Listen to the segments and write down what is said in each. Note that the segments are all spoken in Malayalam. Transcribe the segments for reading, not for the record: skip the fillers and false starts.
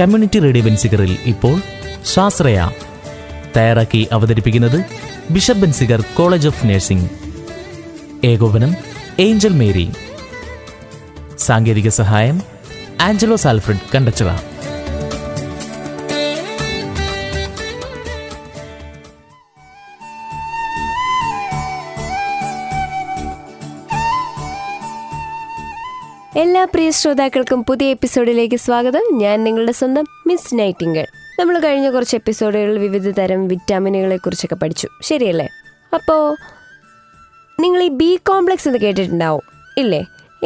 കമ്മ്യൂണിറ്റി റേഡിയോ ബെൻസിഗറിൽ ഇപ്പോൾ സ്വാശ്രയ തയ്യാറാക്കി അവതരിപ്പിക്കുന്നത് bishop Benziger college of nursing. ഏകോപനം ഏഞ്ചൽ മേരി. സാങ്കേതിക സഹായം ആഞ്ചലോസ് ആൽഫ്രഡ് കണ്ടച്ചിറ. എല്ലാ പ്രിയ ശ്രോതാക്കൾക്കും പുതിയ എപ്പിസോഡിലേക്ക് സ്വാഗതം. ഞാൻ നിങ്ങളുടെ സ്വന്തം മിസ് നൈറ്റിംഗേൾ. നമ്മൾ കഴിഞ്ഞ കുറച്ച് എപ്പിസോഡുകളിൽ വിവിധ തരം വിറ്റാമിനുകളെ കുറിച്ചൊക്കെ പഠിച്ചു, ശരിയല്ലേ? അപ്പോൾ നിങ്ങൾ ഈ ബി കോംപ്ലക്സ് എന്ന് കേട്ടിട്ടുണ്ടാവും ഇല്ലേ?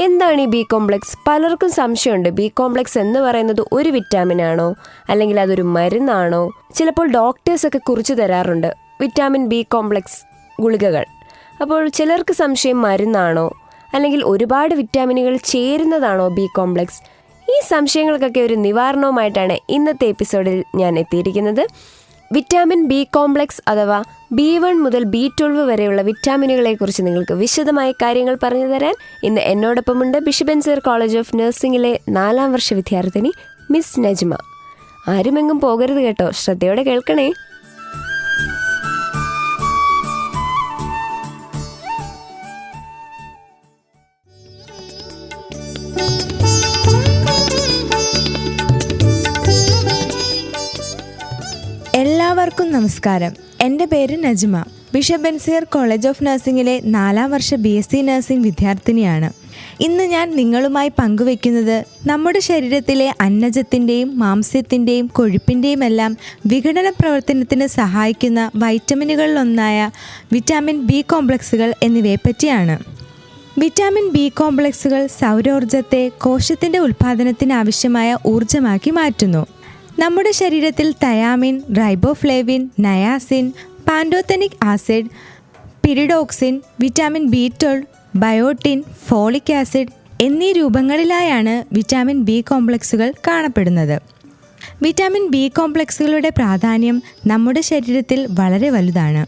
എന്താണ് ഈ ബി കോംപ്ലക്സ്? പലർക്കും സംശയമുണ്ട്. ബി കോംപ്ലക്സ് എന്ന് പറയുന്നത് ഒരു വിറ്റാമിനാണോ, അല്ലെങ്കിൽ അതൊരു മരുന്നാണോ? ചിലപ്പോൾ ഡോക്ടേഴ്സൊക്കെ കുറിച്ച് തരാറുണ്ട് വിറ്റാമിൻ ബി കോംപ്ലക്സ് ഗുളികകൾ. അപ്പോൾ ചിലർക്ക് സംശയം മരുന്നാണോ, അല്ലെങ്കിൽ ഒരുപാട് വിറ്റാമിനുകൾ ചേരുന്നതാണോ ബി കോംപ്ലക്സ്? ഈ സംശയങ്ങൾക്കൊക്കെ ഒരു നിവാരണവുമായിട്ടാണ് ഇന്നത്തെ എപ്പിസോഡിൽ ഞാൻ എത്തിയിരിക്കുന്നത്. വിറ്റാമിൻ ബി കോംപ്ലക്സ് അഥവാ B1 മുതൽ B12 വരെയുള്ള വിറ്റാമിനുകളെക്കുറിച്ച് നിങ്ങൾക്ക് വിശദമായ കാര്യങ്ങൾ പറഞ്ഞു തരാൻ ഇന്ന് എന്നോടൊപ്പമുണ്ട് ബിഷപ്പ് ബെൻസിഗർ കോളേജ് ഓഫ് നഴ്സിംഗിലെ 4ാം വർഷ വിദ്യാർത്ഥിനി മിസ് നജ്മ. ആരുമെങ്ങും പോകരുത് കേട്ടോ, ശ്രദ്ധയോടെ കേൾക്കണേ. എല്ലാവർക്കും നമസ്കാരം. എൻ്റെ പേര് Najma. Bishop Benziger college of നഴ്സിംഗിലെ 4ാം വർഷ BSc നഴ്സിംഗ് വിദ്യാർത്ഥിനിയാണ്. ഇന്ന് ഞാൻ നിങ്ങളുമായി പങ്കുവയ്ക്കുന്നത് നമ്മുടെ ശരീരത്തിലെ അന്നജത്തിൻ്റെയും മാംസ്യത്തിൻ്റെയും കൊഴുപ്പിൻ്റെയും എല്ലാം വിഘടന പ്രവർത്തനത്തിന് സഹായിക്കുന്ന വൈറ്റമിനുകളിലൊന്നായ വിറ്റാമിൻ ബി കോംപ്ലക്സുകൾ എന്നിവയെപ്പറ്റിയാണ്. വിറ്റാമിൻ ബി കോംപ്ലക്സുകൾ സൗരോർജ്ജത്തെ കോശത്തിൻ്റെ ഉൽപ്പാദനത്തിന് ആവശ്യമായ ഊർജ്ജമാക്കി മാറ്റുന്നു. നമ്മുടെ ശരീരത്തിൽ thiamine, riboflavin, niacin, pantothenic acid, pyridoxine, vitamin B12, biotin, folic acid എന്നീ രൂപങ്ങളിലായാണ് വിറ്റാമിൻ ബി കോംപ്ലക്സുകൾ കാണപ്പെടുന്നത്. വിറ്റാമിൻ ബി കോംപ്ലക്സുകളുടെ പ്രാധാന്യം നമ്മുടെ ശരീരത്തിൽ വളരെ വലുതാണ്.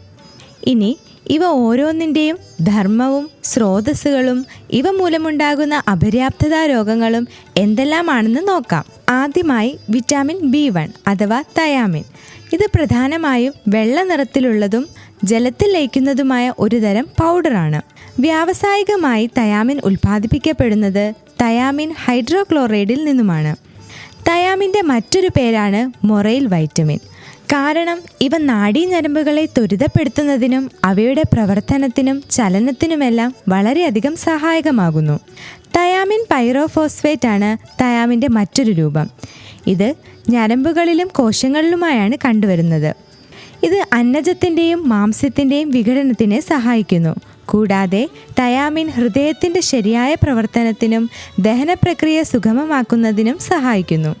ഇനി ഇവ ഓരോന്നിൻ്റെയും ധർമ്മവും സ്രോതസ്സുകളും ഇവ മൂലമുണ്ടാകുന്ന അപര്യാപ്തതാ രോഗങ്ങളും എന്തെല്ലാമാണെന്ന് നോക്കാം. ആദ്യമായി വിറ്റാമിൻ B1 അഥവാ തയാമിൻ. ഇത് പ്രധാനമായും വെള്ള നിറത്തിലുള്ളതും ജലത്തിൽ ലയിക്കുന്നതുമായ ഒരു തരം പൗഡറാണ്. വ്യാവസായികമായി തയാമിൻ ഉൽപ്പാദിപ്പിക്കപ്പെടുന്നത് തയാമിൻ ഹൈഡ്രോക്ലോറൈഡിൽ നിന്നുമാണ്. തയാമിൻ്റെ മറ്റൊരു പേരാണ് മൊറൈൽ വൈറ്റമിൻ. കാരണം ഇവ നാഡീഞരമ്പുകളെ ത്വരിതപ്പെടുത്തുന്നതിനും അവയുടെ പ്രവർത്തനത്തിനും ചലനത്തിനുമെല്ലാം വളരെയധികം സഹായകമാകുന്നു. തയാമിൻ പൈറോഫോസ്ഫേറ്റ് ആണ് തയാമിൻ്റെ മറ്റൊരു രൂപം. ഇത് ഞരമ്പുകളിലും കോശങ്ങളിലുമായാണ് കണ്ടുവരുന്നത്. ഇത് അന്നജത്തിൻ്റെയും മാംസ്യത്തിൻ്റെയും വിഘടനത്തിനെ സഹായിക്കുന്നു. കൂടാതെ തയാമിൻ ഹൃദയത്തിൻ്റെ ശരിയായ പ്രവർത്തനത്തിനും ദഹനപ്രക്രിയ സുഗമമാക്കുന്നതിനും സഹായിക്കുന്നു.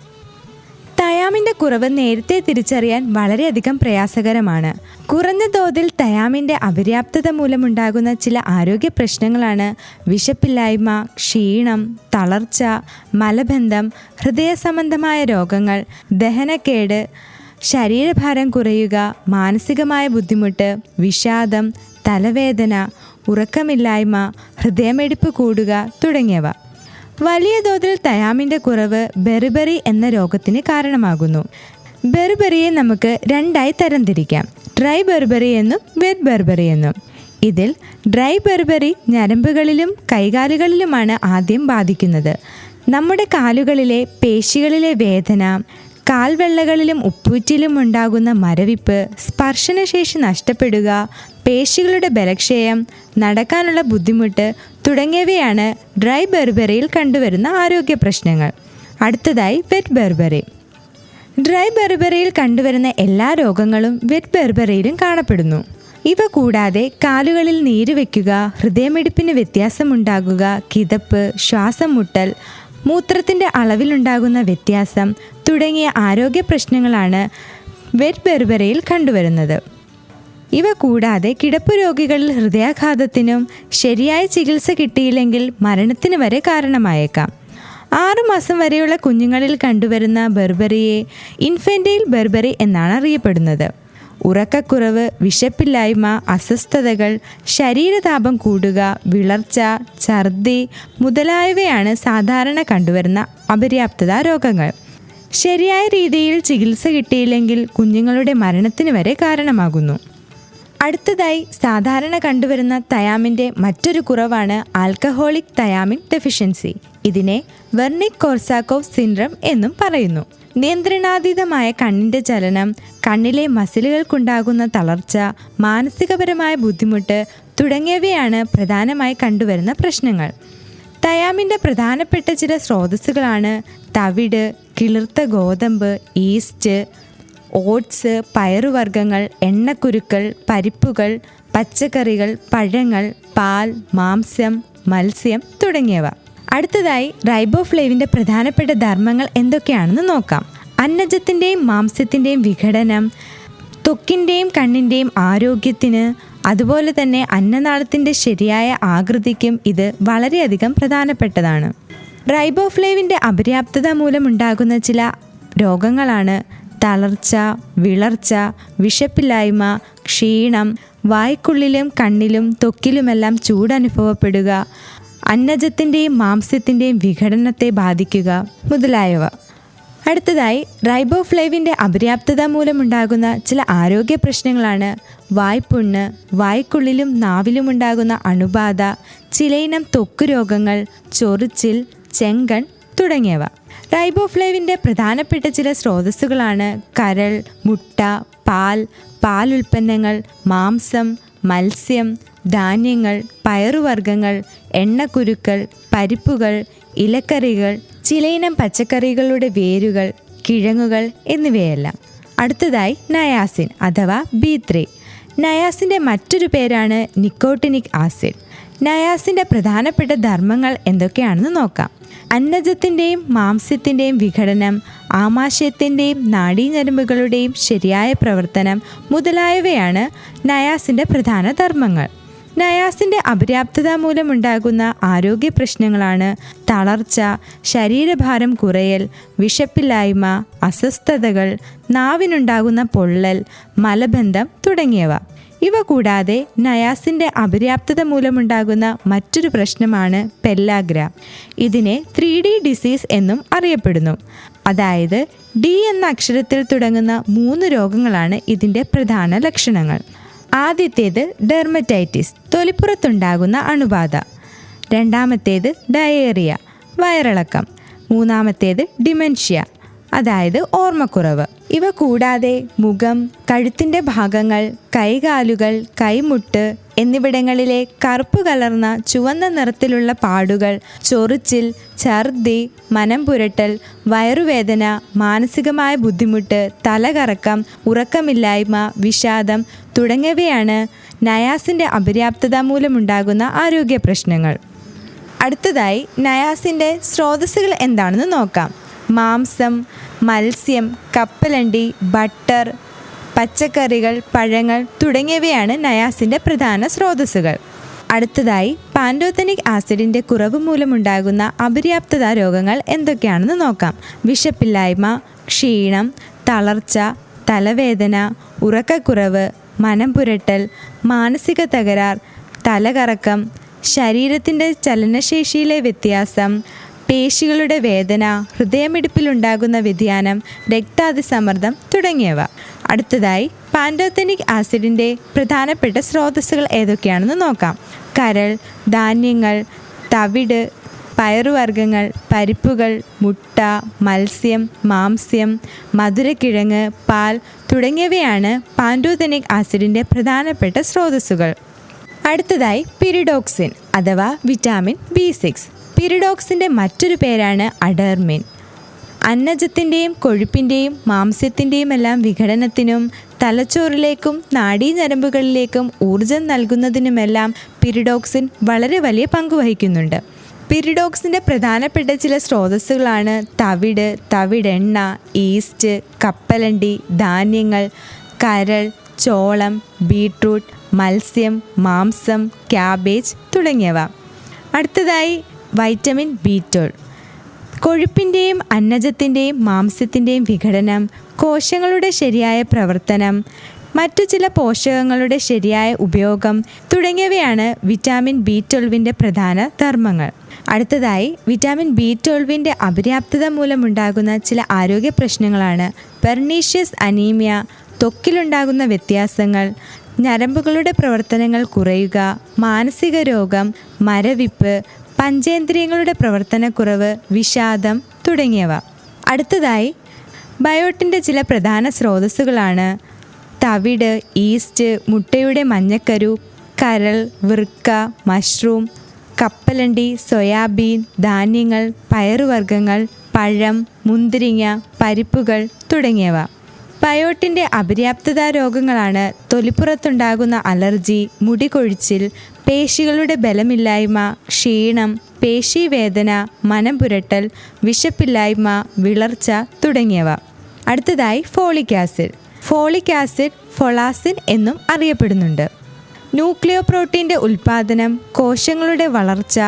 തയാമിൻ്റെ കുറവ് നേരത്തെ തിരിച്ചറിയാൻ വളരെയധികം പ്രയാസകരമാണ്. കുറഞ്ഞ തോതിൽ തയാമിൻ്റെ അപര്യാപ്തത മൂലമുണ്ടാകുന്ന ചില ആരോഗ്യ പ്രശ്നങ്ങളാണ് വിശപ്പില്ലായ്മ, ക്ഷീണം, തളർച്ച, മലബന്ധം, ഹൃദയ സംബന്ധമായ രോഗങ്ങൾ, ദഹനക്കേട്, ശരീരഭാരം കുറയുക, മാനസികമായ ബുദ്ധിമുട്ട്, വിഷാദം, തലവേദന, ഉറക്കമില്ലായ്മ, ഹൃദയമിടിപ്പ് കൂടുക തുടങ്ങിയവ. വലിയ തോതിൽ തയാമിൻ്റെ കുറവ് ബെറിബറി എന്ന രോഗത്തിന് കാരണമാകുന്നു. ബെറിബറിയെ നമുക്ക് രണ്ടായി തരംതിരിക്കാം: ഡ്രൈ ബെറിബറി എന്നും വെറ്റ് ബെറിബറി എന്നും. ഇതിൽ ഡ്രൈ ബെറിബറി ഞരമ്പുകളിലും കൈകാലുകളിലുമാണ് ആദ്യം ബാധിക്കുന്നത്. നമ്മുടെ കാലുകളിലെ പേശികളിലെ വേദന, കാൽവെള്ളകളിലും ഉപ്പൂറ്റിലും ഉണ്ടാകുന്ന മരവിപ്പ്, സ്പർശനശേഷി നഷ്ടപ്പെടുക, പേശികളുടെ ബലക്ഷയം, നടക്കാനുള്ള ബുദ്ധിമുട്ട് തുടങ്ങിയവയാണ് ഡ്രൈ ബെറിബറിയിൽ കണ്ടുവരുന്ന ആരോഗ്യ പ്രശ്നങ്ങൾ. അടുത്തതായി വെറ്റ് ബെറിബറി. ഡ്രൈ ബെറിബറിയിൽ കണ്ടുവരുന്ന എല്ലാ രോഗങ്ങളും വെറ്റ് ബെറിബറിയിലും കാണപ്പെടുന്നു. ഇവ കൂടാതെ കാലുകളിൽ നീര് വയ്ക്കുക, ഹൃദയമിടിപ്പിന് വ്യത്യാസമുണ്ടാകുക, കിതപ്പ്, ശ്വാസം മുട്ടൽ, മൂത്രത്തിൻ്റെ അളവിലുണ്ടാകുന്ന വ്യത്യാസം തുടങ്ങിയ ആരോഗ്യ പ്രശ്നങ്ങളാണ് വെറ്റ് ബെറിബറിയിൽ കണ്ടുവരുന്നത്. ഇവ കൂടാതെ കിടപ്പ് രോഗികളിൽ ഹൃദയാഘാതത്തിനും ശരിയായ ചികിത്സ കിട്ടിയില്ലെങ്കിൽ മരണത്തിന് വരെ കാരണമായേക്കാം. 6 മാസം വരെയുള്ള കുഞ്ഞുങ്ങളിൽ കണ്ടുവരുന്ന ബെർബറിയെ ഇൻഫൻറ്റൈൽ ബെർബറി എന്നാണ് അറിയപ്പെടുന്നത്. ഉറക്കക്കുറവ്, വിശപ്പില്ലായ്മ, അസ്വസ്ഥതകൾ, ശരീരതാപം കൂടുക, വിളർച്ച, ഛർദി മുതലായവയാണ് സാധാരണ കണ്ടുവരുന്ന അപര്യാപ്തത രോഗങ്ങൾ. ശരിയായ രീതിയിൽ ചികിത്സ കിട്ടിയില്ലെങ്കിൽ കുഞ്ഞുങ്ങളുടെ മരണത്തിന് വരെ കാരണമാകുന്നു. അടുത്തതായി സാധാരണ കണ്ടുവരുന്ന തയാമിൻ്റെ മറ്റൊരു കുറവാണ് ആൽക്കഹോളിക് തയാമിൻ ഡെഫിഷ്യൻസി. ഇതിനെ വെർണിക് കോർസാക്കോവ് സിൻഡ്രം എന്നും പറയുന്നു. നിയന്ത്രണാതീതമായ കണ്ണിൻ്റെ ചലനം, കണ്ണിലെ മസിലുകൾക്കുണ്ടാകുന്ന തളർച്ച, മാനസികപരമായ ബുദ്ധിമുട്ട് തുടങ്ങിയവയാണ് പ്രധാനമായി കണ്ടുവരുന്ന പ്രശ്നങ്ങൾ. തയാമിൻ്റെ പ്രധാനപ്പെട്ട ചില സ്രോതസ്സുകളാണ് തവിട്, കിളിർത്ത ഗോതമ്പ്, ഈസ്റ്റ്, ഓട്സ്, പയറുവർഗ്ഗങ്ങൾ, എണ്ണക്കുരുക്കൾ, പരിപ്പുകൾ, പച്ചക്കറികൾ, പഴങ്ങൾ, പാൽ, മാംസ്യം, മത്സ്യം തുടങ്ങിയവ. അടുത്തതായി റൈബോഫ്ലേവിൻ്റെ പ്രധാനപ്പെട്ട ധർമ്മങ്ങൾ എന്തൊക്കെയാണെന്ന് നോക്കാം. അന്നജത്തിൻ്റെയും മാംസ്യത്തിൻ്റെയും വിഘടനം, ത്വക്കിൻ്റെയും കണ്ണിൻ്റെയും ആരോഗ്യത്തിന്, അതുപോലെ തന്നെ അന്നനാളത്തിൻ്റെ ശരിയായ ആകൃതിക്കും ഇത് വളരെയധികം പ്രധാനപ്പെട്ടതാണ്. റൈബോഫ്ലേവിൻ്റെ അപര്യാപ്തത മൂലമുണ്ടാകുന്ന ചില രോഗങ്ങളാണ് തളർച്ച, വിളർച്ച, വിശപ്പില്ലായ്മ, ക്ഷീണം, വായ്ക്കുള്ളിലും കണ്ണിലും ത്വക്കിലുമെല്ലാം ചൂടനുഭവപ്പെടുക, അന്നജത്തിൻ്റെയും മാംസ്യത്തിൻ്റെയും വിഘടനത്തെ ബാധിക്കുക മുതലായവ. അടുത്തതായി റൈബോഫ്ലേവിൻ്റെ അപര്യാപ്തത മൂലമുണ്ടാകുന്ന ചില ആരോഗ്യ പ്രശ്നങ്ങളാണ് വായ്പുണ്ണ്, വായ്ക്കുള്ളിലും നാവിലുമുണ്ടാകുന്ന അണുബാധ, ചിലയിനം ത്വക്ക് രോഗങ്ങൾ, ചൊറിച്ചിൽ, ചെങ്കൺ തുടങ്ങിയവ. റൈബോഫ്ലേവിൻ്റെ പ്രധാനപ്പെട്ട ചില സ്രോതസ്സുകളാണ് കരൾ, മുട്ട, പാൽ, പാലുൽപ്പന്നങ്ങൾ, മാംസം, മത്സ്യം, ധാന്യങ്ങൾ, പയറുവർഗ്ഗങ്ങൾ, എണ്ണക്കുരുക്കൾ, പരിപ്പുകൾ, ഇലക്കറികൾ, ചിലയിനം പച്ചക്കറികളുടെ വേരുകൾ, കിഴങ്ങുകൾ എന്നിവയെല്ലാം. അടുത്തതായി നയാസിൻ അഥവാ B3. നയാസിൻ്റെ മറ്റൊരു പേരാണ് നിക്കോട്ടിനിക് ആസിഡ്. നയാസിൻ്റെ പ്രധാനപ്പെട്ട ധർമ്മങ്ങൾ എന്തൊക്കെയാണെന്ന് നോക്കാം. അന്നജത്തിൻ്റെയും മാംസ്യത്തിൻ്റെയും വിഘടനം, ആമാശയത്തിൻ്റെയും നാഡീഞരമ്പുകളുടെയും ശരിയായ പ്രവർത്തനം മുതലായവയാണ് നയാസിൻ്റെ പ്രധാന ധർമ്മങ്ങൾ. നയാസിൻ്റെ അപര്യാപ്തത മൂലമുണ്ടാകുന്ന ആരോഗ്യ പ്രശ്നങ്ങളാണ് തളർച്ച, ശരീരഭാരം കുറയൽ, വിശപ്പില്ലായ്മ, അസ്വസ്ഥതകൾ, നാവിനുണ്ടാകുന്ന പൊള്ളൽ, മലബന്ധം തുടങ്ങിയവ. ഇവ കൂടാതെ നയാസിൻ്റെ അപര്യാപ്തത മൂലമുണ്ടാകുന്ന മറ്റൊരു പ്രശ്നമാണ് പെല്ലാഗ്ര. ഇതിനെ 3D ഡിസീസ് എന്നും അറിയപ്പെടുന്നു. അതായത് D എന്ന അക്ഷരത്തിൽ തുടങ്ങുന്ന 3 രോഗങ്ങളാണ് ഇതിൻ്റെ പ്രധാന ലക്ഷണങ്ങൾ. ആദ്യത്തേത് ഡെർമറ്റൈറ്റിസ്, തൊലിപ്പുറത്തുണ്ടാകുന്ന അണുബാധ. രണ്ടാമത്തേത് ഡയേറിയ, വയറിളക്കം. മൂന്നാമത്തേത് ഡിമെൻഷ്യ, അതായത് ഓർമ്മക്കുറവ്. ഇവ കൂടാതെ മുഖം, കഴുത്തിൻ്റെ ഭാഗങ്ങൾ, കൈകാലുകൾ, കൈമുട്ട് എന്നിവിടങ്ങളിലെ കറുപ്പ് കലർന്ന ചുവന്ന നിറത്തിലുള്ള പാടുകൾ, ചൊറിച്ചിൽ, ഛർദി, മനം പുരട്ടൽ, വയറുവേദന, മാനസികമായ ബുദ്ധിമുട്ട്, തലകറക്കം, ഉറക്കമില്ലായ്മ, വിഷാദം തുടങ്ങിയവയാണ് നയാസിൻ്റെ അപര്യാപ്തത മൂലമുണ്ടാകുന്ന ആരോഗ്യ പ്രശ്നങ്ങൾ. അടുത്തതായി നയാസിൻ്റെ സ്രോതസ്സുകൾ എന്താണെന്ന് നോക്കാം. മാംസം, മത്സ്യം, കപ്പലണ്ടി, ബട്ടർ, പച്ചക്കറികൾ, പഴങ്ങൾ തുടങ്ങിയവയാണ് നയാസിൻ്റെ പ്രധാന സ്രോതസ്സുകൾ. അടുത്തതായി പാൻറ്റോത്തനിക് ആസിഡിൻ്റെ കുറവ് മൂലമുണ്ടാകുന്ന അപര്യാപ്തത രോഗങ്ങൾ എന്തൊക്കെയാണെന്ന് നോക്കാം. വിശപ്പില്ലായ്മ, ക്ഷീണം, തളർച്ച, തലവേദന, ഉറക്കക്കുറവ്, മനം പുരട്ടൽ, മാനസിക തകരാർ, തലകറക്കം, ശരീരത്തിൻ്റെ ചലനശേഷിയിലെ വ്യത്യാസം, പേശികളുടെ വേദന, ഹൃദയമിടിപ്പിലുണ്ടാകുന്ന വ്യതിയാനം, രക്താതിസമ്മർദ്ദം തുടങ്ങിയവ. അടുത്തതായി പാൻറ്റോത്തനിക് ആസിഡിൻ്റെ പ്രധാനപ്പെട്ട സ്രോതസ്സുകൾ ഏതൊക്കെയാണെന്ന് നോക്കാം. കരൾ, ധാന്യങ്ങൾ, തവിട്, പയറുവർഗ്ഗങ്ങൾ, പരിപ്പുകൾ, മുട്ട, മത്സ്യം, മാംസ്യം, മധുരക്കിഴങ്ങ്, പാൽ തുടങ്ങിയവയാണ് പാൻറ്റോത്തനിക് ആസിഡിൻ്റെ പ്രധാനപ്പെട്ട സ്രോതസ്സുകൾ. അടുത്തതായി പിരിഡോക്സിൻ അഥവാ വിറ്റാമിൻ B6. പിരിഡോക്സിൻ്റെ മറ്റൊരു പേരാണ് അഡെർമിൻ. അന്നജത്തിൻ്റെയും കൊഴുപ്പിൻ്റെയും മാംസ്യത്തിൻ്റെയും എല്ലാം വിഘടനത്തിനും തലച്ചോറിലേക്കും നാഡീഞരമ്പുകളിലേക്കും ഊർജം നൽകുന്നതിനുമെല്ലാം പിരിഡോക്സിൻ വളരെ വലിയ പങ്ക് വഹിക്കുന്നുണ്ട്. പിരിഡോക്സിൻ്റെ പ്രധാനപ്പെട്ട ചില സ്രോതസ്സുകളാണ് തവിട്, തവിടെണ്ണ, ഈസ്റ്റ്, കപ്പലണ്ടി, ധാന്യങ്ങൾ, കരൾ, ചോളം, ബീട്രൂട്ട്, മത്സ്യം, മാംസം, ക്യാബേജ് തുടങ്ങിയവ. അടുത്തതായി വൈറ്റമിൻ B12. കൊഴുപ്പിൻ്റെയും അന്നജത്തിൻ്റെയും മാംസ്യത്തിൻ്റെയും വിഘടനം, കോശങ്ങളുടെ ശരിയായ പ്രവർത്തനം, മറ്റു ചില പോഷകങ്ങളുടെ ശരിയായ ഉപയോഗം തുടങ്ങിയവയാണ് വിറ്റാമിൻ B12 പ്രധാന ധർമ്മങ്ങൾ. അടുത്തതായി വിറ്റാമിൻ B12 അപര്യാപ്തത മൂലമുണ്ടാകുന്ന ചില ആരോഗ്യ പ്രശ്നങ്ങളാണ് പെർനീഷ്യസ് അനീമിയ, ത്വക്കിലുണ്ടാകുന്ന വ്യത്യാസങ്ങൾ, ഞരമ്പുകളുടെ പ്രവർത്തനങ്ങൾ കുറയുക, മാനസിക രോഗം, മരവിപ്പ്, പഞ്ചേന്ദ്രിയങ്ങളുടെ പ്രവർത്തനക്കുറവ്, വിഷാദം തുടങ്ങിയവ. അടുത്തതായി ബയോട്ടിൻ്റെ ചില പ്രധാന സ്രോതസ്സുകളാണ് തവിട്, ഈസ്റ്റ്, മുട്ടയുടെ മഞ്ഞക്കരു, കരൾ, വൃക്ക, മഷ്റൂം, കപ്പലണ്ടി, സോയാബീൻ, ധാന്യങ്ങൾ, പയറുവർഗ്ഗങ്ങൾ, പഴം, മുന്തിരിങ്ങ, പരിപ്പുകൾ തുടങ്ങിയവ. ബയോട്ടിൻ്റെ അപര്യാപ്തത രോഗങ്ങളാണ് തൊലിപ്പുറത്തുണ്ടാകുന്ന അലർജി, മുടികൊഴിച്ചിൽ, പേശികളുടെ ബലമില്ലായ്മ, ക്ഷീണം, പേശീവേദന, മനം പുരട്ടൽ, വിശപ്പില്ലായ്മ, വിളർച്ച തുടങ്ങിയവ. അടുത്തതായി ഫോളിക് ആസിഡ്. ഫോളിക് ആസിഡ് ഫൊളാസിൻ എന്നും അറിയപ്പെടുന്നുണ്ട്. ന്യൂക്ലിയോ പ്രോട്ടീൻ്റെ ഉൽപ്പാദനം, കോശങ്ങളുടെ വളർച്ച,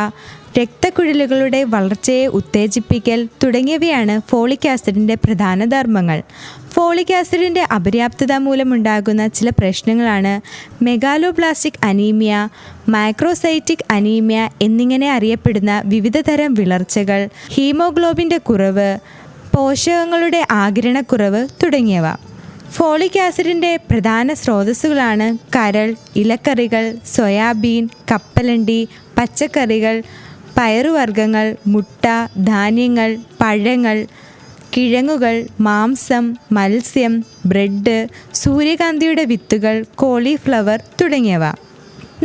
രക്തക്കുഴലുകളുടെ വളർച്ചയെ ഉത്തേജിപ്പിക്കൽ തുടങ്ങിയവയാണ് ഫോളിക് ആസിഡിൻ്റെ പ്രധാന ധർമ്മങ്ങൾ. ഫോളിക് ആസിഡിൻ്റെ അപര്യാപ്തത മൂലമുണ്ടാകുന്ന ചില പ്രശ്നങ്ങളാണ് മെഗാലോബ്ലാസ്റ്റിക് അനീമിയ, മൈക്രോസൈറ്റിക് അനീമിയ എന്നിങ്ങനെ അറിയപ്പെടുന്ന വിവിധ തരം വിളർച്ചകൾ, ഹീമോഗ്ലോബിൻ്റെ കുറവ്, പോഷകങ്ങളുടെ ആഗിരണക്കുറവ് തുടങ്ങിയവ. ഫോളിക് ആസിഡിൻ്റെ പ്രധാന സ്രോതസ്സുകളാണ് കരൾ, ഇലക്കറികൾ, സോയാബീൻ, കപ്പലണ്ടി, പച്ചക്കറികൾ, പയറുവർഗ്ഗങ്ങൾ, മുട്ട, ധാന്യങ്ങൾ, പഴങ്ങൾ, കിഴങ്ങുകൾ, മാംസം, മത്സ്യം, ബ്രെഡ്, സൂര്യകാന്തിയുടെ വിത്തുകൾ, കോളിഫ്ലവർ തുടങ്ങിയവ.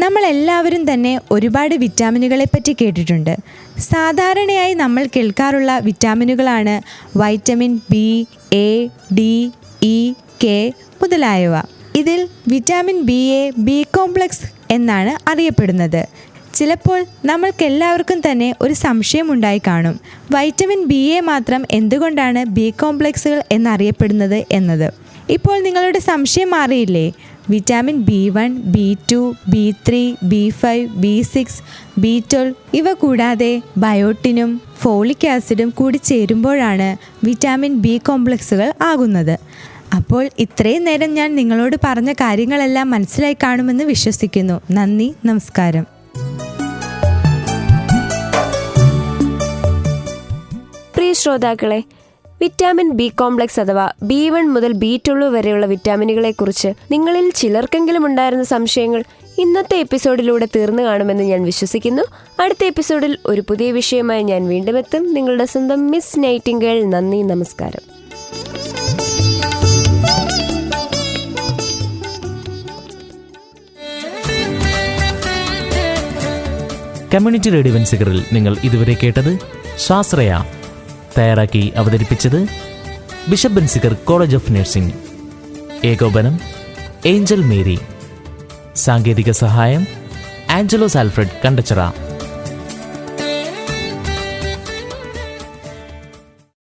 നമ്മളെല്ലാവരും തന്നെ ഒരുപാട് വിറ്റാമിനുകളെപ്പറ്റി കേട്ടിട്ടുണ്ട്. സാധാരണയായി നമ്മൾ കേൾക്കാറുള്ള വിറ്റാമിനുകളാണ് vitamin B, A, D, E, K മുതലായവ. ഇതിൽ വിറ്റാമിൻ ബിയെ ബി കോംപ്ലക്സ് എന്നാണ് അറിയപ്പെടുന്നത്. ചിലപ്പോൾ നമ്മൾക്കെല്ലാവർക്കും തന്നെ ഒരു സംശയം ഉണ്ടായി കാണും, വൈറ്റമിൻ ബിയെ മാത്രം എന്തുകൊണ്ടാണ് ബി കോംപ്ലക്സുകൾ എന്നറിയപ്പെടുന്നത് എന്നത്. ഇപ്പോൾ നിങ്ങളുടെ സംശയം മാറിയില്ലേ? Vitamin B1, B2, B3, B5, B6, B12 ഇവ കൂടാതെ ബയോട്ടിനും ഫോളിക് ആസിഡും കൂടി ചേരുമ്പോഴാണ് വിറ്റാമിൻ ബി കോംപ്ലക്സുകൾ ആകുന്നത്. അപ്പോൾ ഇത്രയും നേരം ഞാൻ നിങ്ങളോട് പറഞ്ഞ കാര്യങ്ങളെല്ലാം മനസ്സിലായി കാണുമെന്ന് വിശ്വസിക്കുന്നു. നന്ദി, നമസ്കാരം. പ്രിയ ശ്രോതാക്കളെ, വിറ്റാമിൻ ബി കോംപ്ലക്സ് അഥവാ B1 മുതൽ B12 വരെയുള്ള വിറ്റാമിനുകളെ കുറിച്ച് നിങ്ങളിൽ ചിലർക്കെങ്കിലും ഉണ്ടായിരുന്ന സംശയങ്ങൾ ഇന്നത്തെ എപ്പിസോഡിലൂടെ തീർന്നു കാണുമെന്ന് ഞാൻ വിശ്വസിക്കുന്നു. അടുത്ത എപ്പിസോഡിൽ ഒരു പുതിയ വിഷയമായി ഞാൻ വീണ്ടും എത്തും. നിങ്ങളുടെ സ്വന്തം മിസ് നൈറ്റിംഗേൾ. നന്ദി, നമസ്കാരം. കമ്മ്യൂണിറ്റി റേഡിയോ ബെൻസിഗറിൽ നിങ്ങൾ ഇതുവരെ കേട്ടത് ശാസ്ത്രയ. തയ്യാറാക്കി അവതരിപ്പിച്ചത് bishop Benziger college of nursing. ഏകോപനം ഏഞ്ചൽ മേരി. സാങ്കേതിക സഹായം ആഞ്ചലോസ് ആൽഫ്രഡ് കണ്ടച്ചിറ.